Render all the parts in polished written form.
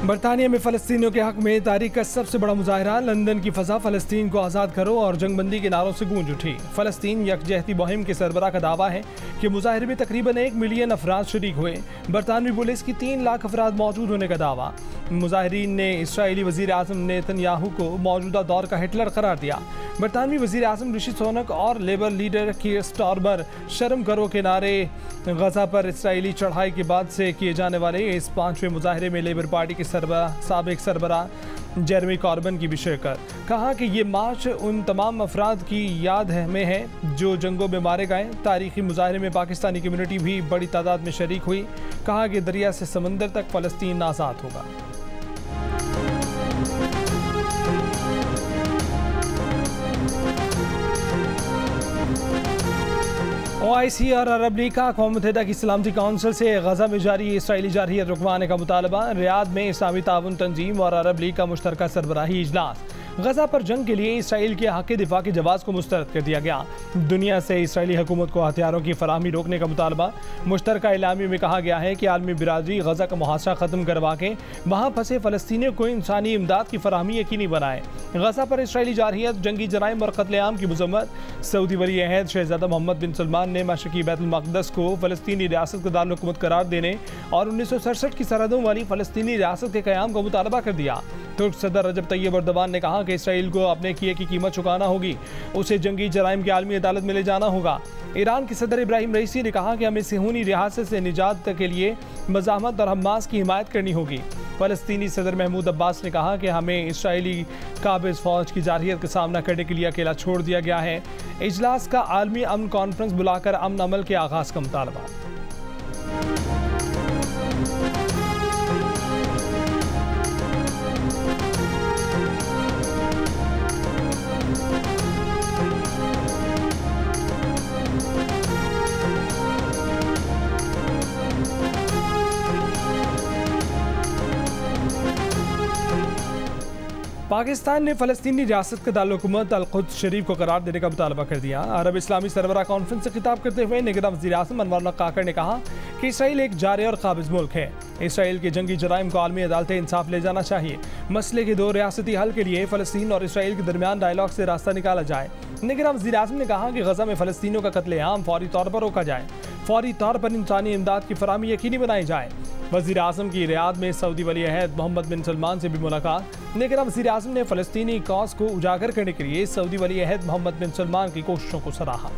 बरतानिया में फ़लस्तीनियों के हक में तारीख का सबसे बड़ा मुजाहरा। लंदन की फ़ज़ा फ़लस्तीन को आज़ाद करो और जंगबंदी के नारों से गूंज उठी। फ़लस्तीन यकजहती मुहिम के सरबराह का दावा है कि मुजाहरे में तकरीबन 1 मिलियन अफराद शरीक हुए। बरतानवी पुलिस की 3 लाख अफराद मौजूद होने का दावा। मुजाहिरीन ने इसराइली वज़ीर आज़म नेतन्याहू को मौजूदा दौर का हिटलर करार दिया। बरतानवी वज़ीर आज़म ऋषि सुनक और लेबर लीडर कीर स्टारमर शर्म करो के नारे गजा पर इसराइली चढ़ाई के बाद से किए जाने वाले इस 5वें मुजाहरे में लेबर पार्टी के साबिक सरबराह जेरेमी कॉर्बन की भी शिरकत। कहा कि ये मार्च उन तमाम अफराद की याद में है जो जंगों में मारे गए। तारीखी मुजाहरे में पाकिस्तानी कम्युनिटी भी बड़ी तादाद में शरीक हुई। कहा कि दरिया से समंदर तक फ़लस्तीन आज़ाद होगा। OIC और अरब लीग का अक़वाम मुत्तहिदा की सलामती काउंसिल से गजा में जारी इसराइली जारहियत रुकवाने का मुतालबा। रियाद में इस्लामी ताउन तंजीम और अरब लीग का मुश्तरका सरबराही इजलास। गजा पर जंग के लिए इसराइल के हक़ दिफा के जवाब को मुस्तरद कर दिया गया। दुनिया से इसराइली हुकूमत को हथियारों की फराहमी रोकने का मुतालबा। मुश्तरका एलामी में कहा गया है कि आलमी बिरादरी गजा का मुहासरा ख़त्म करवा के वहाँ फंसे फ़लस्तीनियों को इंसानी इमदाद की फराहमी यकीनी बनाए। गजा पर इसराइली जारहियत, जंगी जराइम और कत्लेआम की मज़म्मत। सऊदी वली अहद शहज़ादा मोहम्मद बिन सलमान ने मशरक़ी बैतुल मक़दस को फ़लस्तीनी रियासत का दारुल हुकूमत करार देने और 1967 की सरहदों वाली फ़लस्तीनी रियासत के क़याम का मुतालबा कर दिया। तुर्क सदर रजब तैयब एर्दोगान ने कहा कि इसराइल को अपने किए की कीमत चुकाना होगी, उसे जंगी जराइम की आलमी अदालत में ले जाना होगा। ईरान के सदर इब्राहिम रईसी ने कहा कि हमें सेहूनी रियासत से निजात के लिए मज़ाहमत और हमास की हिमायत करनी होगी। फ़लस्तीनी सदर महमूद अब्बास ने कहा कि हमें इसराइली काबिज़ फ़ौज की जारहियत का सामना करने के लिए अकेला छोड़ दिया गया है। इजलास का आलमी अमन कॉन्फ्रेंस बुलाकर अमन अमल के आगाज़ का मुतालबा। पाकिस्तान ने फ़लस्तीनी रियासत का दारुल हुकूमत अल-कुद्स शरीफ को करार देने का मुतालबा कर दिया। अरब इस्लामी सरबराह कॉन्फ्रेंस से खिताब करते हुए निगरान वज़ीर आज़म अनवर काकर ने कहा कि इसराइल एक जारे और काबिज़ मुल्क है। इसराइल के जंगी जराइम को आलमी अदालत इंसाफ ले जाना चाहिए। मसले के 2 रियासती हल के लिए फ़लस्तीन और इसराइल के दरमियान डायलॉग से रास्ता निकाला जाए। निगरान वज़ीर आज़म ने कहा कि गजा में फ़लस्तीनियों का कत्लेआम फौरी तौर पर रोका जाए। फौरी तौर पर इंसानी इमदाद की फराहमी यकीनी बनाई जाए। वज़ीर आज़म की रियाद में सऊदी वली अहद मोहम्मद बिन सलमान से भी मुलाकात। निगरान वज़ीर आज़म ने फ़लस्तीनी कॉज को उजागर करने के लिए सऊदी वली अहद मोहम्मद बिन सलमान की कोशिशों को सराहा।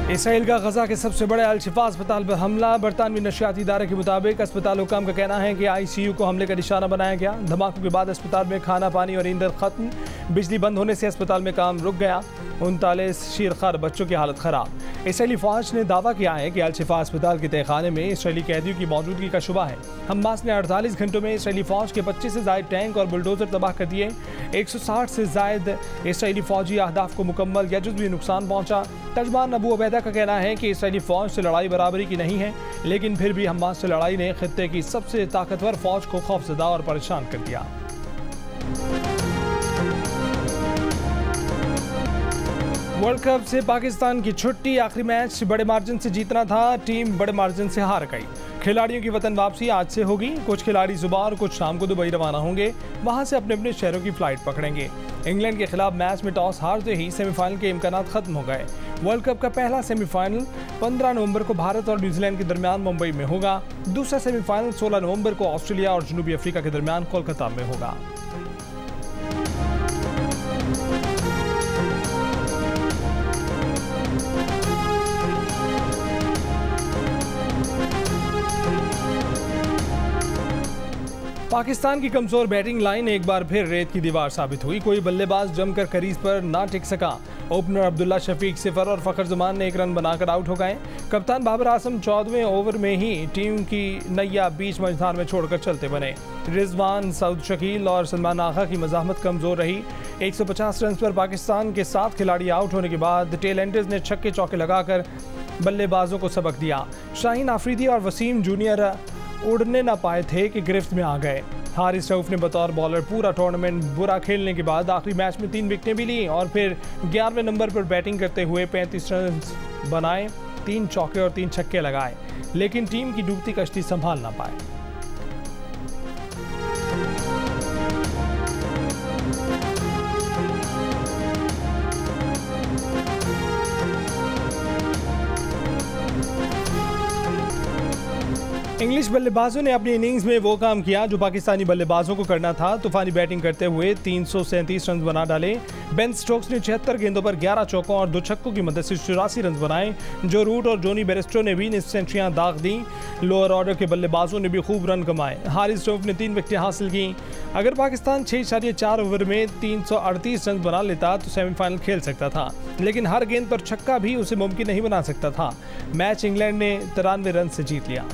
इसराइल का गजा के सबसे बड़े अल-शिफा अस्पताल पर हमला। बरतानवी नशियाती इदारे के मुताबिक अस्पताल हुकाम का कहना है कि ICU को हमले का निशाना बनाया गया। धमाकों के बाद अस्पताल में खाना पानी और ईंधन खत्म। बिजली बंद होने से अस्पताल में काम रुक गया। 39 शीरखार बच्चों की हालत ख़राब। इसराइली फ़ौज ने दावा किया है कि अल-शिफा अस्पताल के तहखाने में इसराइली कैदियों की मौजूदगी का शुबा है। हमास ने 48 घंटों में इसराइली फ़ौज के 25 से ज़ायद टैंक और बुलडोज़र तबाह कर दिए। 160 से ज़ायद इसराइली फ़ौजी अहदाफ को मुकम्मल या जुज़वी नुकसान पहुँचा। तर्जमान अबू उबैदा का कहना है कि इसराइली फ़ौज से लड़ाई बराबरी की नहीं है, लेकिन फिर भी हमास से लड़ाई ने खित्ते की सबसे ताकतवर फ़ौज को खौफज़दा और परेशान कर दिया। वर्ल्ड कप से पाकिस्तान की छुट्टी। आखिरी मैच बड़े मार्जिन से जीतना था, टीम बड़े मार्जिन से हार गई। खिलाड़ियों की वतन वापसी आज से होगी। कुछ खिलाड़ी सुबह और कुछ शाम को दुबई रवाना होंगे, वहां से अपने अपने शहरों की फ्लाइट पकड़ेंगे। इंग्लैंड के खिलाफ मैच में टॉस हारते ही सेमीफाइनल के इम्कानात खत्म हो गए। वर्ल्ड कप का पहला सेमीफाइनल 15 नवंबर को भारत और न्यूजीलैंड के दरमियान मुंबई में होगा। दूसरा सेमीफाइनल 16 नवंबर को ऑस्ट्रेलिया और जनूबी अफ्रीका के दरमियान कोलकाता में होगा। पाकिस्तान की कमजोर बैटिंग लाइन एक बार फिर रेत की दीवार साबित हुई। कोई बल्लेबाज जमकर क्रीज पर ना टिक सका। ओपनर अब्दुल्ला शफीक 0 और फ़खर जमान ने 1 रन बनाकर आउट हो गए। कप्तान बाबर आजम 14वें ओवर में ही टीम की नैया बीच मझधार में छोड़कर चलते बने। रिजवान, सऊद शकील और सलमान आगा की मज़ाहमत कमज़ोर रही। 150 रन पर पाकिस्तान के 7 खिलाड़ी आउट होने के बाद टेलेंटर्स ने छक्के चौके लगाकर बल्लेबाजों को सबक दिया। शाहीन आफरीदी और वसीम जूनियर उड़ने न पाए थे कि गिरफ्त में आ गए। हारिस रऊफ ने बतौर बॉलर पूरा टूर्नामेंट बुरा खेलने के बाद आखिरी मैच में 3 विकेटें भी ली और फिर 11वें नंबर पर बैटिंग करते हुए 35 रन बनाए, 3 चौके और 3 छक्के लगाए, लेकिन टीम की डूबती कश्ती संभाल ना पाए। इंग्लिश बल्लेबाजों ने अपनी इनिंग्स में वो काम किया जो पाकिस्तानी बल्लेबाजों को करना था। तूफानी बैटिंग करते हुए 337 रन बना डाले। बेन स्टोक्स ने 76 गेंदों पर 11 चौकों और 2 छक्कों की मदद से 84 रन बनाए। जो रूट और जोनी बेरेस्टो ने भी निस्फ सेंचुरियां दाग दी। लोअर ऑर्डर के बल्लेबाजों ने भी खूब रन कमाए। हारिस रऊफ ने 3 विकेटें हासिल की। अगर पाकिस्तान 6.4 ओवर में 338 रन बना लेता तो सेमीफाइनल खेल सकता था, लेकिन हर गेंद पर छक्का भी उसे मुमकिन नहीं बना सकता था। मैच इंग्लैंड ने 93 रन से जीत लिया।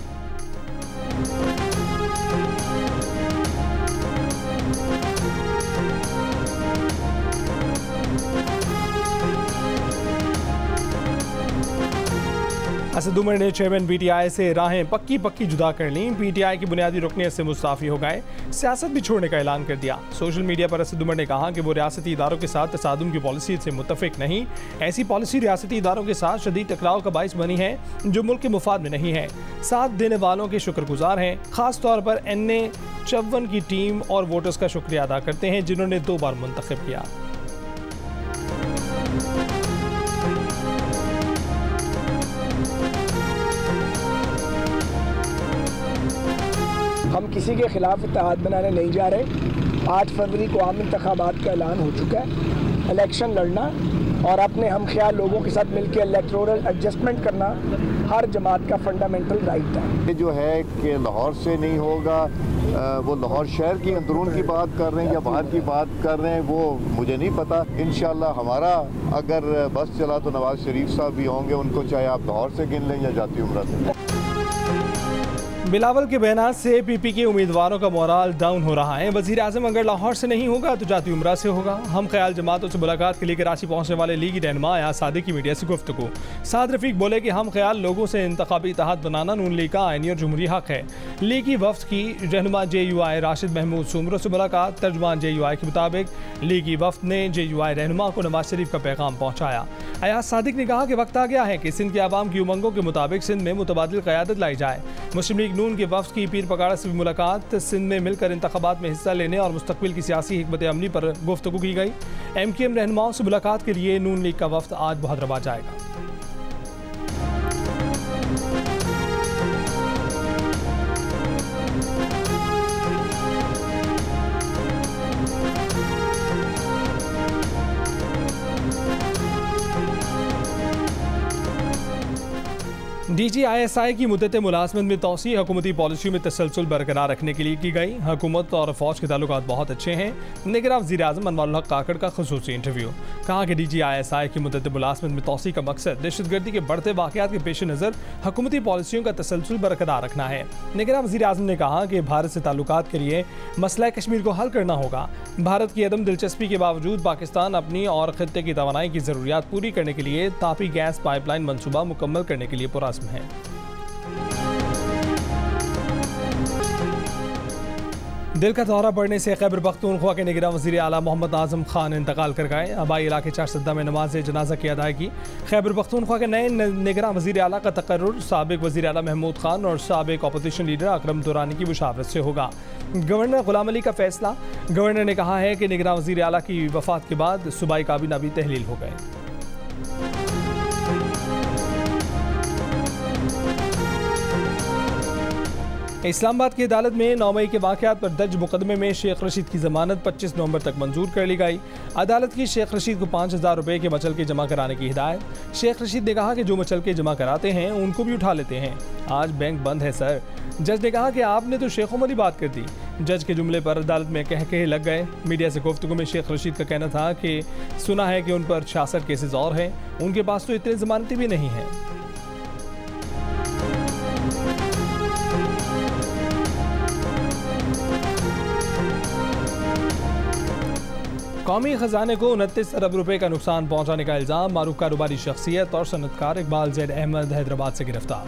असद उमर ने चेयरमैन पीटीआई से राहें पक्की जुदा कर ली। पीटीआई की बुनियादी रुकनियत से मुस्ताफी हो गए, सियासत भी छोड़ने का ऐलान कर दिया। सोशल मीडिया पर असद उमर ने कहा कि वो रियासती इदारों के साथ तसादुम की पॉलिसी से मुत्तफिक नहीं। ऐसी पॉलिसी रियासती इदारों के साथ शदीद टकराव का बाइस बनी है जो मुल्क के मुफाद में नहीं है। साथ देने वालों के शुक्रगुजार हैं, खास तौर पर NA 54 की टीम और वोटर्स का शुक्रिया अदा करते हैं जिन्होंने 2 बार मुंतखब किया। हम किसी के खिलाफ इत्तेहाद बनाने नहीं जा रहे। 8 फरवरी को आम इंतखाबात का ऐलान हो चुका है। इलेक्शन लड़ना और अपने हम ख्याल लोगों के साथ मिलकर इलेक्टोरल एडजस्टमेंट करना हर जमात का फंडामेंटल राइट है। ये जो है कि लाहौर से नहीं होगा, वो लाहौर शहर की अंदरून की बात कर रहे हैं या बाहर की बात कर रहे हैं, वो मुझे नहीं पता। इंशाल्लाह हमारा अगर बस चला तो नवाज शरीफ साहब भी होंगे, उनको चाहे आप लाहौर से गिन लें या जाती उम्र से। बिलावल के बयान से PP के उम्मीदवारों का मोराल डाउन हो रहा है। वज़ीर आज़म अगर लाहौर से नहीं होगा तो जाती उम्रा से होगा। हम ख्याल जमातों से मुलाकात के लिए कराची पहुंचने वाले लीगी रहनुमा अयाज सादिक की मीडिया से गुफ्तगू। साद रफीक बोले कि हम ख्याल लोगों से इंतखाबी इत्तेहाद बनाना नून लीग का आईनी और जमहूरी हक है। लीगी वफ्द की रहनुमा JUI राशिद महमूद सुमरो से मुलाकात। तर्जुमान JUI के मुताबिक लीगी वफ्द ने JUI रहनुमा को नवाज शरीफ का पैगाम पहुँचाया। अयाज सादिक ने कहा कि वक्त आ गया है कि सिंध के आवाम की उमंगों के मुताबिक सिंध में मुतबादिल क़यादत लाई जाए। मुस्लिम लीग नून के वफ्द की पीर पगाड़ा से भी मुलाकात। सिंध में मिलकर इंतखाबात में हिस्सा लेने और मुस्तकबिल की सियासी हिकमत अमली पर गुफ्तगू की गई। MKM रहनुमाओं से मुलाकात के लिए नून लीग का वफ्द आज बहदराबाद जाएगा। DGISI की मुद्दत मुलाजमत में तोसी हुकूमती पॉलिसियों में तसलसल बरकरार रखने के लिए की गई। हुकूमत और फौज के ताल्लुकात बहुत अच्छे हैं। निगरान वज़ीर आज़म अनवारुल हक काकड़ का ख़ुसूसी इंटरव्यू। कहा कि DGISI की मुद्दत मुलाजमत में तोसी का मकसद दहशतगर्दी के बढ़ते वाक़यात के पेश नज़र हुकूमती पॉलिसियों का तसलसल बरकरार रखना है। निगरान वज़ीर आज़म ने कहा कि भारत से ताल्लुकात के लिए मसला कश्मीर को हल करना होगा। भारत की अदम दिलचस्पी के बावजूद पाकिस्तान अपनी और खित्ते की तवानाई की ज़रूरियात पूरी करने के लिए तापी गैस पाइपलाइन मनसूबा मुकम्मल करने के लिए पुरअज़्म है। दिल का दौरा पड़ने से खैबर पख्तूनख्वा के निगरान वज़ीर आला मोहम्मद आज़म खान इंतकाल कर गए। आबाई इलाके चारसद्दा में नमाज जनाजा की अदायगी। खैबर पख्तूनख्वा के नए निगरान वज़ीर आला का तकर्रुर साबिक वज़ीर आला महमूद खान और साबिक अपोजिशन लीडर अकरम दुरानी की मुशावरत से होगा। गवर्नर गुलाम अली का फैसला। गवर्नर ने कहा है कि निगरान वज़ीर आला की वफ़ात के बाद सूबाई काबीना भी तहलील हो गए। इस्लामाबाद की अदालत में 9 मई के वाक़यात पर दर्ज मुकदमे में शेख रशीद की ज़मानत 25 नवंबर तक मंजूर कर ली गई। अदालत की शेख रशीद को 5000 रुपये के मचल के जमा कराने की हिदायत। शेख रशीद ने कहा कि जो मचल के जमा कराते हैं उनको भी उठा लेते हैं। आज बैंक बंद है सर। जज ने कहा कि आपने तो शेखों वाली बात कर दी। जज के जुमले पर अदालत में कह लग गए। मीडिया से गुफ्तगू में शेख रशीद का कहना था कि सुना है कि उन पर 66 केसेज और हैं, उनके पास तो इतने ज़मानती भी नहीं हैं। कौमी खजाने को 29 अरब रुपए का नुकसान पहुंचाने का इल्ज़ाम। मारूफ कारोबारी शख्सियत और सनतकार इकबाल ज़ैद अहमद हैदराबाद से गिरफ्तार।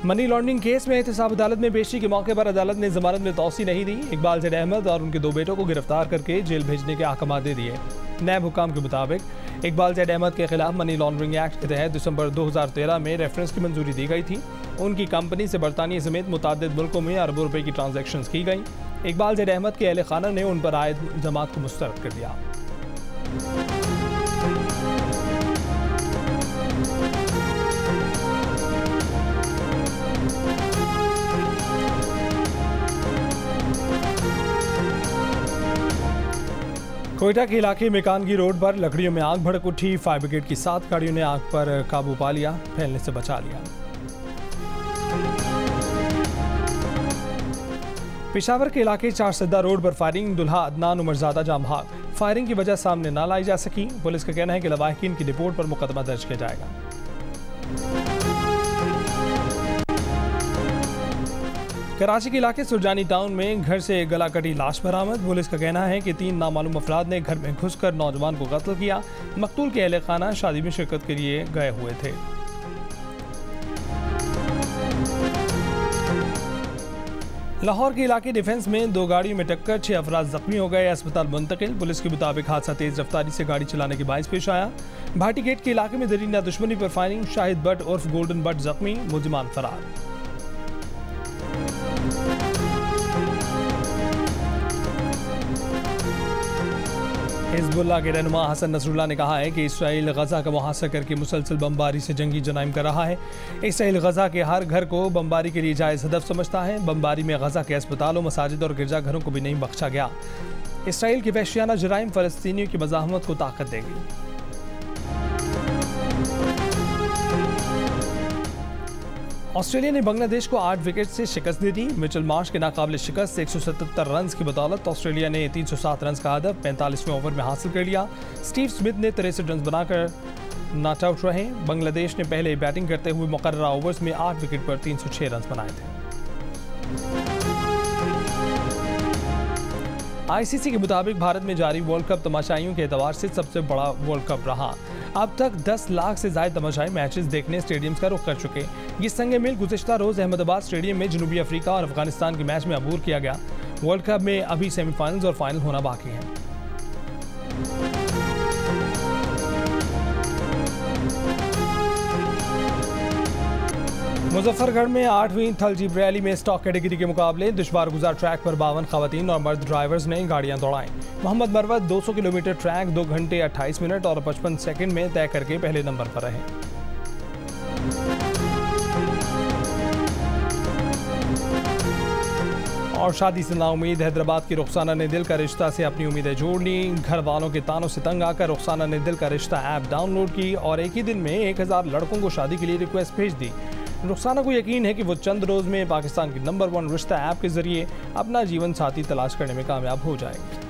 मनी लॉन्ड्रिंग केस में एहतसाब अदालत में पेशी के मौके पर अदालत ने जमानत में तौसी नहीं दी। इकबाल ज़ैद अहमद और उनके 2 बेटों को गिरफ्तार करके जेल भेजने के अहकाम दे दिए। नैब हुकाम के मुताबिक इकबाल ज़ैद अहमद के खिलाफ मनी लॉन्ड्रिंग एक्ट के तहत दिसंबर 2013 में रेफरेंस की मंजूरी दी गई थी। उनकी कंपनी से बरतानिया समेत मुतादिद मुल्कों में अरबों रुपए की ट्रांजैक्शंस की गई। इकबाल ज़ैद अहमद के अहल खाना ने उन पर आयद जमात को मुस्तरद कर दिया। कोयटा के इलाके में कानगी रोड पर लकड़ियों में आग भड़क उठी। फायर ब्रिगेड की 7 गाड़ियों ने आग पर काबू पा लिया, फैलने से बचा लिया। पेशावर के इलाके चारसद्दा रोड पर फायरिंग, दुल्हा अदनान उमरजादा जाम भाग। फायरिंग की वजह सामने ना लाई जा सकी। पुलिस का कहना है कि लवाहिकीन की रिपोर्ट पर मुकदमा दर्ज किया जाएगा। कराची के इलाके सुरजानी टाउन में घर से गला कटी लाश बरामद। पुलिस का कहना है कि 3 नामालूम अफराद ने घर में घुसकर नौजवान को कत्ल किया। मकतूल के अहले खाना शादी में शिरकत के लिए गए हुए थे। लाहौर के इलाके डिफेंस में 2 गाड़ियों में टक्कर, 6 अफराद जख्मी हो गए, अस्पताल मुंतकिल। पुलिस के मुताबिक हादसा तेज रफ्तारी से गाड़ी चलाने के बायस पेश आया। भाटी गेट के इलाके में दरीना दुश्मनी पर फायरिंग, शाहिद भट्ट उर्फ गोल्डन भट्ट जख्मी, मुलजिमान फरार। हिजबुल्लाह के रहनुमा हसन नसरुल्लाह ने कहा है कि इसराइल गजा का मुहासरा करके मुसलसल बमबारी से जंगी जराइम कर रहा है। इसराइल गजा के हर घर को बमबारी के लिए जायज़ हदफ समझता है। बमबारी में गजा के अस्पतालों, मसाजिद और गिरजाघरों को भी नहीं बख्शा गया। इसराइल के वहशियाना जराइम फ़लस्तीनियों की मज़ाहमत को ताकत देगी। ऑस्ट्रेलिया ने बांग्लादेश को 8 विकेट से शिकस्त दे दी। मिचेल मार्श के नाकाबिल शिकस्त 177 रन की बदौलत ऑस्ट्रेलिया ने 307 रन का हदफ 45वें ओवर में हासिल कर लिया। स्टीव स्मिथ ने 63 रन बनाकर नॉट आउट रहे। बांग्लादेश ने पहले बैटिंग करते हुए मुकर्ररा ओवर्स में 8 विकेट पर 306 रन बनाए थे। आईसीसी के मुताबिक भारत में जारी वर्ल्ड कप तमाशाइयों के एतबार से सबसे बड़ा वर्ल्ड कप रहा। अब तक 10 लाख से ज्यादा तमाशाई मैचेस देखने स्टेडियम्स का रुख कर चुके। ये संग मिल गुज़िश्ता रोज अहमदाबाद स्टेडियम में जनूबी अफ्रीका और अफगानिस्तान के मैच में अबूर किया गया। वर्ल्ड कप में अभी सेमीफाइनल्स और फाइनल होना बाकी है। मुजफ्फरगढ़ में 8वीं थल जीप रैली में स्टॉक कैटेगरी के मुकाबले दुश्वार गुजार ट्रैक पर 52 खवातीन और मर्द ड्राइवर्स ने गाड़ियां दौड़ाई। मोहम्मद मरवत 200 किलोमीटर ट्रैक 2 घंटे 28 मिनट और 55 सेकंड में तय करके पहले नंबर पर रहे। और शादी से नाउम्मीद हैदराबाद की रुखसाना ने दिल का रिश्ता से अपनी उम्मीदें जोड़ ली। घर वालों के तानों से तंग आकर रुखसाना ने दिल का रिश्ता ऐप डाउनलोड की और एक ही दिन में 1000 लड़कों को शादी के लिए रिक्वेस्ट भेज दी। रुखसाना को यकीन है कि वो चंद रोज में पाकिस्तान की नंबर 1 रिश्ता ऐप के जरिए अपना जीवन साथी तलाश करने में कामयाब हो जाएगी।